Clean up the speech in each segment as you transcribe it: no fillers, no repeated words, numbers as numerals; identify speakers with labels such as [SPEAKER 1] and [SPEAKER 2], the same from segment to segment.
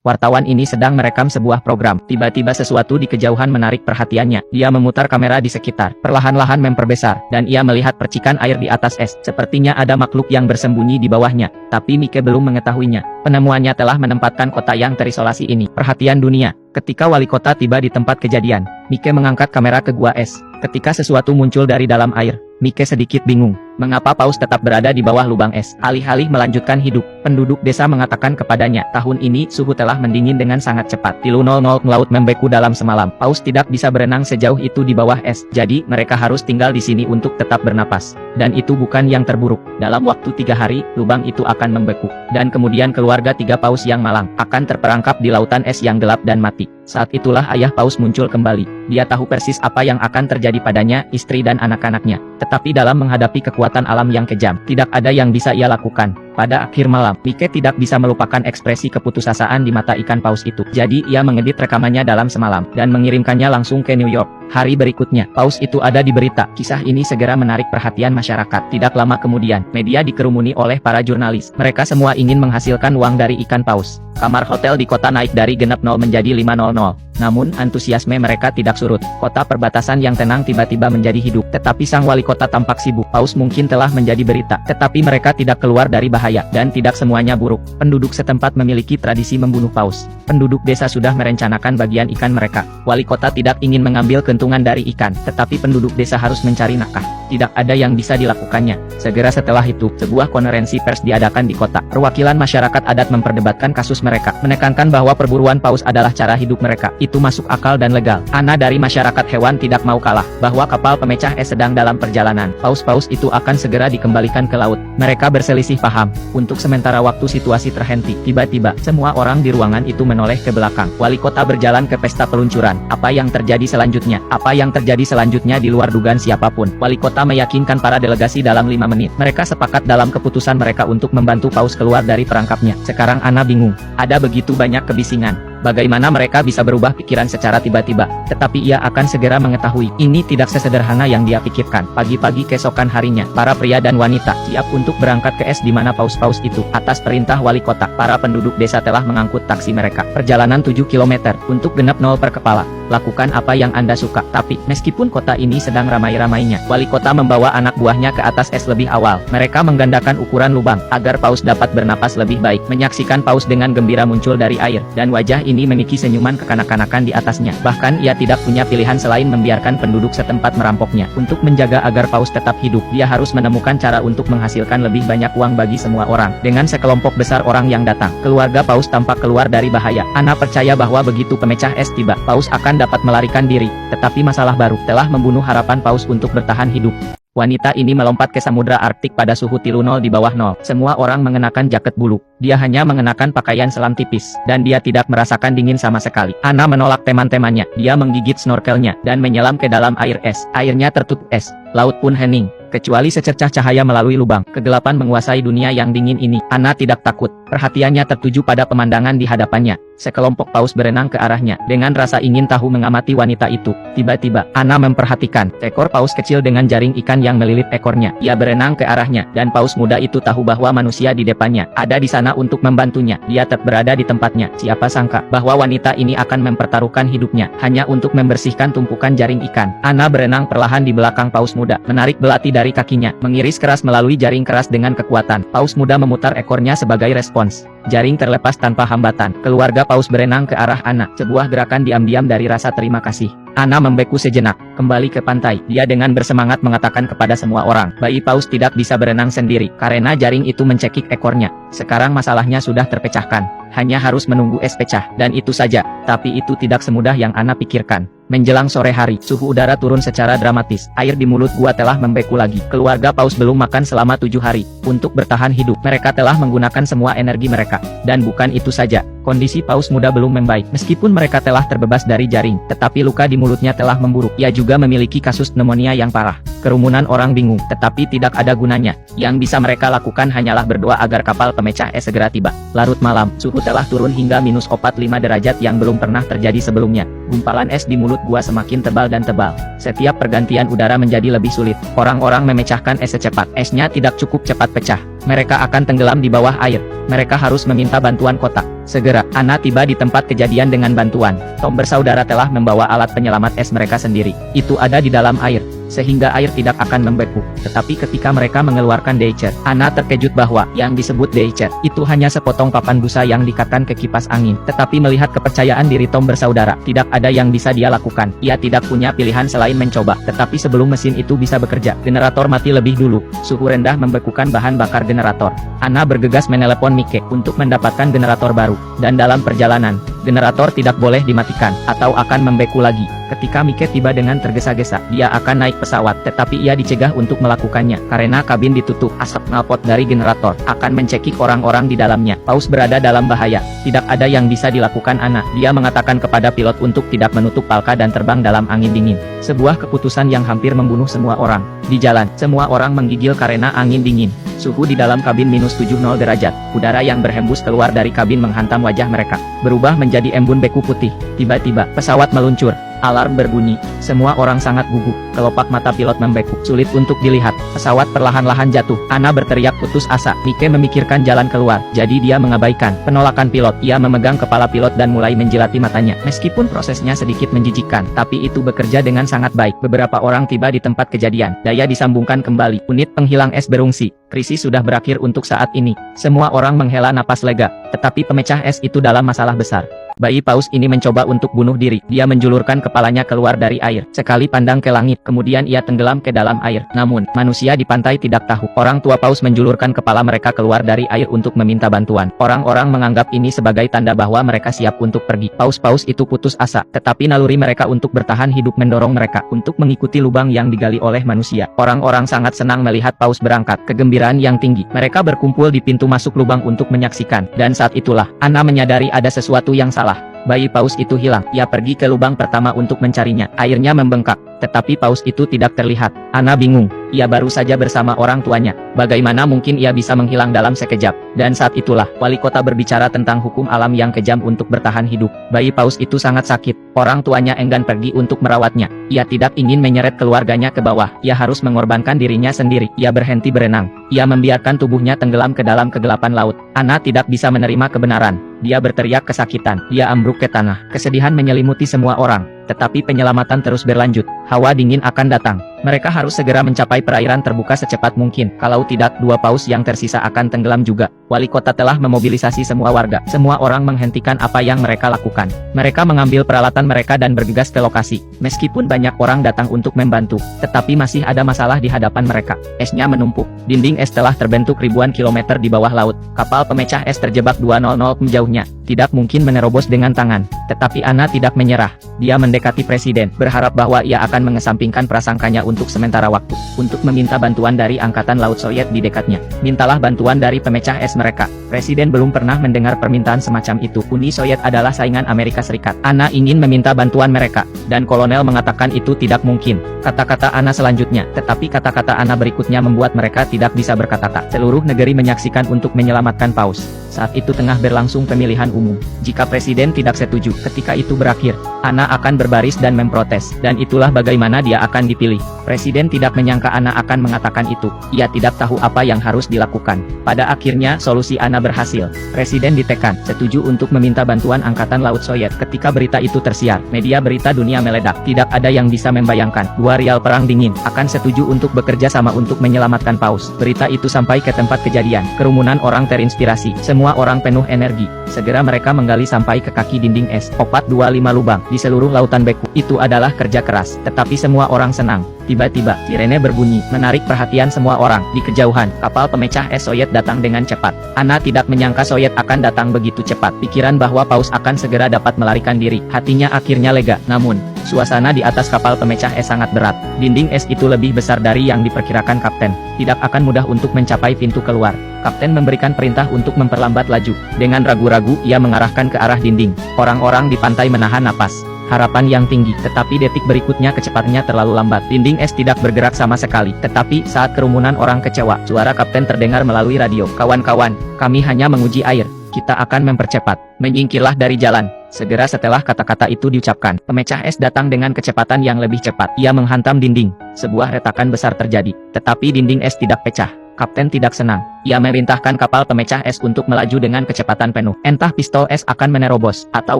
[SPEAKER 1] Wartawan ini sedang merekam sebuah program. Tiba-tiba sesuatu di kejauhan menarik perhatiannya. Dia memutar kamera di sekitar, perlahan-lahan memperbesar, dan ia melihat percikan air di atas es. Sepertinya ada makhluk yang bersembunyi di bawahnya, tapi Mike belum mengetahuinya. Penemuannya telah menempatkan kota yang terisolasi ini perhatian dunia. Ketika wali kota tiba di tempat kejadian, Mike mengangkat kamera ke gua es. Ketika sesuatu muncul dari dalam air, Mike sedikit bingung. Mengapa paus tetap berada di bawah lubang es? Alih-alih melanjutkan hidup, penduduk desa mengatakan kepadanya, tahun ini suhu telah mendingin dengan sangat cepat. Tilu 00 laut membeku dalam semalam. Paus tidak bisa berenang sejauh itu di bawah es. Jadi, mereka harus tinggal di sini untuk tetap bernapas. Dan itu bukan yang terburuk. Dalam waktu 3 hari, lubang itu akan membeku. Dan kemudian keluarga 3 paus yang malang akan terperangkap di lautan es yang gelap dan mati. Saat itulah ayah paus muncul kembali. Dia tahu persis apa yang akan terjadi padanya, istri dan anak-anaknya. Tetapi dalam menghadapi kekuatan alam yang kejam, tidak ada yang bisa ia lakukan. Pada akhir malam, Mike tidak bisa melupakan ekspresi keputusasaan di mata ikan paus itu. Jadi ia mengedit rekamannya dalam semalam, dan mengirimkannya langsung ke New York. Hari berikutnya, paus itu ada di berita. Kisah ini segera menarik perhatian masyarakat. Tidak lama kemudian, media dikerumuni oleh para jurnalis. Mereka semua ingin menghasilkan uang dari ikan paus. Kamar hotel di kota naik dari genap 0 menjadi 500. Namun, antusiasme mereka tidak surut. Kota perbatasan yang tenang tiba-tiba menjadi hidup. Tetapi sang wali kota tampak sibuk. Paus mungkin telah menjadi berita. Tetapi mereka tidak keluar dari bahaya. Dan tidak semuanya buruk. Penduduk setempat memiliki tradisi membunuh paus. Penduduk desa sudah merencanakan bagian ikan mereka. Wali kota tidak ingin mengambil keuntungan dari ikan. Tetapi penduduk desa harus mencari nafkah. Tidak ada yang bisa dilakukannya. Segera setelah itu, sebuah konferensi pers diadakan di kota. Perwakilan masyarakat adat memperdebatkan kasus mereka. Menekankan bahwa perburuan paus adalah cara hidup mereka. Itu masuk akal dan legal. Ana dari masyarakat hewan tidak mau kalah, bahwa kapal pemecah es sedang dalam perjalanan. Paus-paus itu akan segera dikembalikan ke laut. Mereka berselisih paham. Untuk sementara waktu situasi terhenti. Tiba-tiba, semua orang di ruangan itu menoleh ke belakang. Wali kota berjalan ke pesta peluncuran. Apa yang terjadi selanjutnya? Apa yang terjadi selanjutnya di luar dugaan siapapun. Wali kota meyakinkan para delegasi dalam 5 menit. Mereka sepakat dalam keputusan mereka untuk membantu paus keluar dari perangkapnya. Sekarang Ana bingung. Ada begitu banyak kebisingan. Bagaimana mereka bisa berubah pikiran secara tiba-tiba? Tetapi ia akan segera mengetahui, ini tidak sesederhana yang dia pikirkan. Pagi-pagi keesokan harinya, para pria dan wanita siap untuk berangkat ke es di mana paus-paus itu. Atas perintah wali kota, para penduduk desa telah mengangkut taksi mereka. Perjalanan 7 km, untuk genap 0 per kepala. Lakukan apa yang Anda suka. Tapi, meskipun kota ini sedang ramai-ramainya, wali kota membawa anak buahnya ke atas es lebih awal. Mereka menggandakan ukuran lubang, agar paus dapat bernapas lebih baik. Menyaksikan paus dengan gembira muncul dari air, dan wajah ini memiliki senyuman kekanak-kanakan di atasnya. Bahkan ia tidak punya pilihan selain membiarkan penduduk setempat merampoknya. Untuk menjaga agar paus tetap hidup, dia harus menemukan cara untuk menghasilkan lebih banyak uang bagi semua orang. Dengan sekelompok besar orang yang datang, keluarga paus tampak keluar dari bahaya. Ana percaya bahwa begitu pemecah es tiba, paus akan dapat melarikan diri. Tetapi masalah baru telah membunuh harapan paus untuk bertahan hidup. Wanita ini melompat ke samudra Arktik pada suhu tilu 0 di bawah 0. Semua orang mengenakan jaket bulu. Dia hanya mengenakan pakaian selam tipis, dan dia tidak merasakan dingin sama sekali. Ana menolak teman-temannya. Dia menggigit snorkelnya, dan menyelam ke dalam air es. Airnya tertutup es. Laut pun hening. Kecuali secercah cahaya melalui lubang, kegelapan menguasai dunia yang dingin ini. Ana tidak takut. Perhatiannya tertuju pada pemandangan di hadapannya. Sekelompok paus berenang ke arahnya. Dengan rasa ingin tahu mengamati wanita itu, tiba-tiba, Ana memperhatikan ekor paus kecil dengan jaring ikan yang melilit ekornya. Ia berenang ke arahnya, dan paus muda itu tahu bahwa manusia di depannya ada di sana untuk membantunya. Dia tetap berada di tempatnya. Siapa sangka bahwa wanita ini akan mempertaruhkan hidupnya hanya untuk membersihkan tumpukan jaring ikan. Ana berenang perlahan di belakang paus muda, menarik belati dari kakinya, mengiris keras melalui jaring keras dengan kekuatan. Paus muda memutar ekornya sebagai respons. Jaring terlepas tanpa hambatan. Keluarga paus berenang ke arah Ana. Sebuah gerakan diam-diam dari rasa terima kasih. Ana membeku sejenak, kembali ke pantai. Dia dengan bersemangat mengatakan kepada semua orang, bayi paus tidak bisa berenang sendiri, karena jaring itu mencekik ekornya. Sekarang masalahnya sudah terpecahkan. Hanya harus menunggu es pecah, dan itu saja. Tapi itu tidak semudah yang Ana pikirkan. Menjelang sore hari, suhu udara turun secara dramatis. Air di mulut gua telah membeku lagi. Keluarga paus belum makan selama 7 hari. Untuk bertahan hidup, mereka telah menggunakan semua energi mereka. Dan bukan itu saja, kondisi paus muda belum membaik. Meskipun mereka telah terbebas dari jaring, tetapi luka di mulutnya telah memburuk. Ia juga memiliki kasus pneumonia yang parah. Kerumunan orang bingung, tetapi tidak ada gunanya. Yang bisa mereka lakukan hanyalah berdoa agar kapal pemecah es segera tiba. Larut malam, suhu telah turun hingga -45 derajat yang belum pernah terjadi sebelumnya. Gumpalan es di mulut gua semakin tebal dan tebal. Setiap pergantian udara menjadi lebih sulit. Orang-orang memecahkan es secepat. Esnya tidak cukup cepat pecah. Mereka akan tenggelam di bawah air. Mereka harus meminta bantuan kotak. Segera, Anna tiba di tempat kejadian dengan bantuan. Tom bersaudara telah membawa alat penyelamat es mereka sendiri. Itu ada di dalam air, sehingga air tidak akan membeku. Tetapi ketika mereka mengeluarkan deicer, Anna terkejut bahwa yang disebut deicer itu hanya sepotong papan busa yang diikatkan ke kipas angin. Tetapi melihat kepercayaan diri Tom bersaudara, tidak ada yang bisa dia lakukan. Ia tidak punya pilihan selain mencoba. Tetapi sebelum mesin itu bisa bekerja, generator mati lebih dulu. Suhu rendah membekukan bahan bakar generator. Anna bergegas menelepon Mike untuk mendapatkan generator baru. Dan dalam perjalanan, generator tidak boleh dimatikan, atau akan membeku lagi. Ketika Mike tiba dengan tergesa-gesa, dia akan naik pesawat, tetapi ia dicegah untuk melakukannya, karena kabin ditutup. Asap knalpot dari generator akan mencekik orang-orang di dalamnya. Paus berada dalam bahaya. Tidak ada yang bisa dilakukan Anna. Dia mengatakan kepada pilot untuk tidak menutup palka dan terbang dalam angin dingin. Sebuah keputusan yang hampir membunuh semua orang. Di jalan, semua orang menggigil karena angin dingin. Suhu di dalam kabin minus 70 derajat. Udara yang berhembus keluar dari kabin menghantam wajah mereka, berubah menjadi embun beku putih. Tiba-tiba, pesawat meluncur. Alarm berbunyi. Semua orang sangat gugup. Kelopak mata pilot membeku. Sulit untuk dilihat. Pesawat perlahan-lahan jatuh. Anna berteriak putus asa. Mike memikirkan jalan keluar. Jadi dia mengabaikan penolakan pilot. Ia memegang kepala pilot dan mulai menjilati matanya. Meskipun prosesnya sedikit menjijikkan, tapi itu bekerja dengan sangat baik. Beberapa orang tiba di tempat kejadian. Daya disambungkan kembali. Unit penghilang es berungsi. Krisis sudah berakhir untuk saat ini. Semua orang menghela napas lega. Tetapi pemecah es itu dalam masalah besar. Bayi paus ini mencoba untuk bunuh diri. Dia menjulurkan kepalanya keluar dari air. Sekali pandang ke langit, kemudian ia tenggelam ke dalam air. Namun, manusia di pantai tidak tahu. Orang tua paus menjulurkan kepala mereka keluar dari air untuk meminta bantuan. Orang-orang menganggap ini sebagai tanda bahwa mereka siap untuk pergi. Paus-paus itu putus asa, tetapi naluri mereka untuk bertahan hidup mendorong mereka untuk mengikuti lubang yang digali oleh manusia. Orang-orang sangat senang melihat paus berangkat. Kegembiraan yang tinggi. Mereka berkumpul di pintu masuk lubang untuk menyaksikan. Dan saat itulah, Anna menyadari ada sesuatu yang salah. Bayi paus itu hilang. Ia pergi ke lubang pertama untuk mencarinya. Airnya membengkak, tetapi paus itu tidak terlihat. Anna bingung. Ia baru saja bersama orang tuanya. Bagaimana mungkin ia bisa menghilang dalam sekejap? Dan saat itulah, wali kota berbicara tentang hukum alam yang kejam untuk bertahan hidup. Bayi paus itu sangat sakit. Orang tuanya enggan pergi untuk merawatnya. Ia tidak ingin menyeret keluarganya ke bawah. Ia harus mengorbankan dirinya sendiri. Ia berhenti berenang. Ia membiarkan tubuhnya tenggelam ke dalam kegelapan laut. Anna tidak bisa menerima kebenaran. Dia berteriak kesakitan. Dia ambruk ke tanah. Kesedihan menyelimuti semua orang. Tetapi penyelamatan terus berlanjut. Hawa dingin akan datang. Mereka harus segera mencapai perairan terbuka secepat mungkin. Kalau tidak, dua paus yang tersisa akan tenggelam juga. Wali kota telah memobilisasi semua warga. Semua orang menghentikan apa yang mereka lakukan. Mereka mengambil peralatan mereka dan bergegas ke lokasi. Meskipun banyak orang datang untuk membantu, tetapi masih ada masalah di hadapan mereka. Esnya menumpuk. Dinding es telah terbentuk ribuan kilometer di bawah laut. Kapal pemecah es terjebak 200 mil jauhnya. Tidak mungkin menerobos dengan tangan. Tetapi Anna tidak menyerah. Dia mendekati presiden, berharap bahwa ia akan mengesampingkan prasangkanya untuk sementara waktu, untuk meminta bantuan dari Angkatan Laut Soviet di dekatnya. Mintalah bantuan dari pemecah es mereka. Presiden belum pernah mendengar permintaan semacam itu. Uni Soviet adalah saingan Amerika Serikat. Anna ingin meminta bantuan mereka, dan kolonel mengatakan itu tidak mungkin. Kata-kata Anna selanjutnya, tetapi kata-kata Anna berikutnya membuat mereka tidak bisa berkata-kata. Seluruh negeri menyaksikan untuk menyelamatkan paus. Saat itu tengah berlangsung pemilihan umum. Jika presiden tidak setuju, ketika itu berakhir, Anna akan berbaris dan memprotes, dan itulah bagaimana dia akan dipilih. Presiden tidak menyangka Anna akan mengatakan itu. Ia tidak tahu apa yang harus dilakukan. Pada akhirnya, solusi Anna berhasil. Presiden ditekan, setuju untuk meminta bantuan Angkatan Laut Soviet. Ketika berita itu tersiar, media berita dunia meledak. Tidak ada yang bisa membayangkan, dua rial perang dingin, akan setuju untuk bekerja sama untuk menyelamatkan paus. Berita itu sampai ke tempat kejadian. Kerumunan orang terinspirasi. Semua orang penuh energi. Segera mereka menggali sampai ke kaki dinding es. 425 lubang di seluruh lautan beku. Itu adalah kerja keras, tetapi semua orang senang. Tiba-tiba, sirene berbunyi, menarik perhatian semua orang. Di kejauhan, kapal pemecah es Soviet datang dengan cepat. Anna tidak menyangka Soviet akan datang begitu cepat. Pikiran bahwa paus akan segera dapat melarikan diri. Hatinya akhirnya lega. Namun, suasana di atas kapal pemecah es sangat berat. Dinding es itu lebih besar dari yang diperkirakan kapten. Tidak akan mudah untuk mencapai pintu keluar. Kapten memberikan perintah untuk memperlambat laju. Dengan ragu-ragu, ia mengarahkan ke arah dinding. Orang-orang di pantai menahan napas. Harapan yang tinggi, tetapi detik berikutnya kecepatannya terlalu lambat. Dinding es tidak bergerak sama sekali. Tetapi, saat kerumunan orang kecewa, suara kapten terdengar melalui radio. Kawan-kawan, kami hanya menguji air. Kita akan mempercepat. Menyingkirlah dari jalan. Segera setelah kata-kata itu diucapkan, pemecah es datang dengan kecepatan yang lebih cepat. Ia menghantam dinding. Sebuah retakan besar terjadi. Tetapi dinding es tidak pecah. Kapten tidak senang. Ia memerintahkan kapal pemecah es untuk melaju dengan kecepatan penuh. Entah pistol es akan menerobos, atau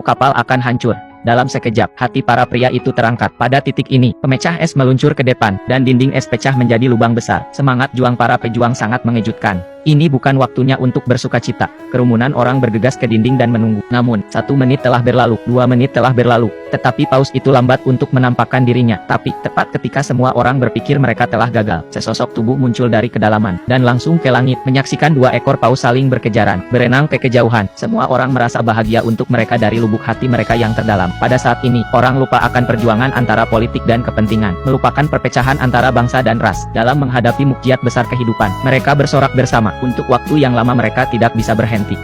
[SPEAKER 1] kapal akan hancur. Dalam sekejap, hati para pria itu terangkat. Pada titik ini, pemecah es meluncur ke depan, dan dinding es pecah menjadi lubang besar. Semangat juang para pejuang sangat mengejutkan. Ini bukan waktunya untuk bersukacita. Kerumunan orang bergegas ke dinding dan menunggu. Namun, 1 menit telah berlalu, 2 menit telah berlalu. Tetapi paus itu lambat untuk menampakkan dirinya. Tapi, tepat ketika semua orang berpikir mereka telah gagal, sesosok tubuh muncul dari kedalaman, dan langsung ke langit, menyaksikan 2 ekor paus saling berkejaran, berenang ke kejauhan. Semua orang merasa bahagia untuk mereka dari lubuk hati mereka yang terdalam. Pada saat ini, orang lupa akan perjuangan antara politik dan kepentingan, melupakan perpecahan antara bangsa dan ras. Dalam menghadapi mukjizat besar kehidupan, mereka bersorak bersama. Untuk waktu yang lama mereka tidak bisa berhenti.